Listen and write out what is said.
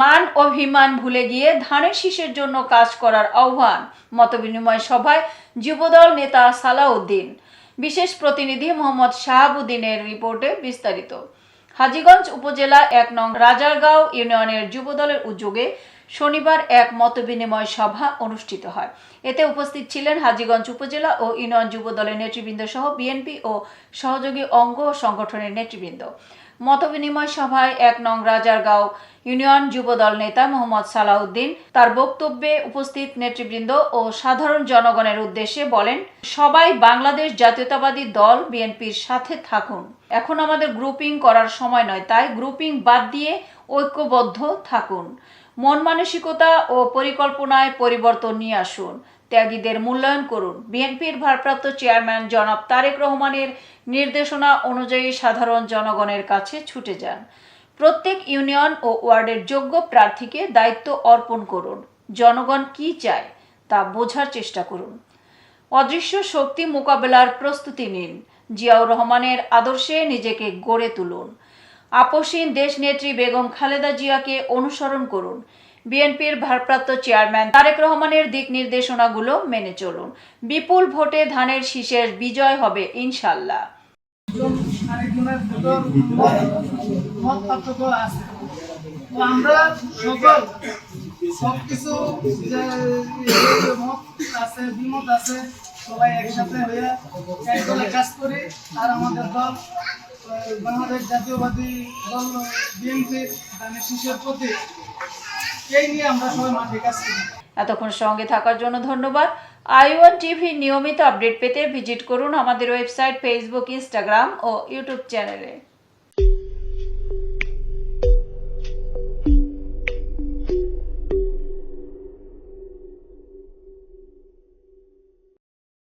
মান অভিমান ভুলে গিয়ে ধানের শীষের জন্য কাজ করার আহ্বান। মতবিনিময় সভায় যুবদল নেতা সালাউদ্দিন। বিশেষ প্রতিনিধি মোহাম্মদ শাহাবুদ্দিনের রিপোর্টে বিস্তারিত। হাজীগঞ্জ উপজেলা ১ নং রাজারগাঁও ইউনিয়নের যুবদলের উদ্যোগে শনিবার এক মতবিনিময় সভা অনুষ্ঠিত হয়। এতে উপস্থিত ছিলেন হাজীগঞ্জ উপজেলা ও ইউনিয়ন যুবদলের নেতৃবৃন্দ সহ বিএনপি ও সহযোগী অঙ্গ সংগঠনের নেতৃবৃন্দ। মতবিনিময় সভায় ১ নং রাজারগাঁও ইউনিয়ন যুবদল নেতা মোহাম্মদ সালাউদ্দিন তার বক্তব্যে উপস্থিত নেতৃবৃন্দ ও সাধারণ জনগণের উদ্দেশ্যে বলেন, সবাই বাংলাদেশ জাতীয়তাবাদী দল বিএনপির সাথে থাকুন। এখন আমাদের গ্রুপিং করার সময় নয়, তাই গ্রুপিং বাদ দিয়ে ঐক্যবদ্ধ থাকুন। মন মানসিকতা ও পরিকল্পনায় পরিবর্তন নিয়ে আসুন। ত্যাগীদের মূল্যায়ন করুন। বিএনপির ভারপ্রাপ্ত চেয়ারম্যান জনাব তারেক রহমানের নির্দেশনা অনুযায়ী সাধারণ জনগণের কাছে ছুটে যান। প্রত্যেক ইউনিয়ন ও ওয়ার্ডের যোগ্য প্রার্থীকে দায়িত্ব অর্পণ করুন। জনগণ কি চায় তা বোঝার চেষ্টা করুন। অদৃশ্য শক্তি মোকাবেলার প্রস্তুতি নিন। জিয়াউর রহমানের আদর্শে নিজেকে গড়ে তুলুন। আপসহীন দেশনেত্রী বেগম খালেদা জিয়াকে অনুসরণ করুন। বিএনপির ভারপ্রাপ্ত চেয়ারম্যান তারেক রহমানের দিক নির্দেশনাগুলো মেনে চলুন। বিপুল ভোটে ধানের শীষের বিজয় হবে ইনশাল্লাহ। আমরা সকল সবকিছু যে মত আছে বিমত আছে সবাই একসাথে হয়ে এক দলে কাজ করি। আর আমাদের দল বাংলাদেশ জাতীয়বাদী দল বিএনপির ধানের শীষের প্রতি এই নিয়ে আমরা সবাই মাঠে কাজ করি। এতক্ষণ সঙ্গে থাকার জন্য ধন্যবাদ। i1 টিভি নিয়মিত আপডেট পেতে ভিজিট করুন আমাদের ওয়েবসাইট, ফেসবুক, ইনস্টাগ্রাম ও ইউটিউব চ্যানেলে।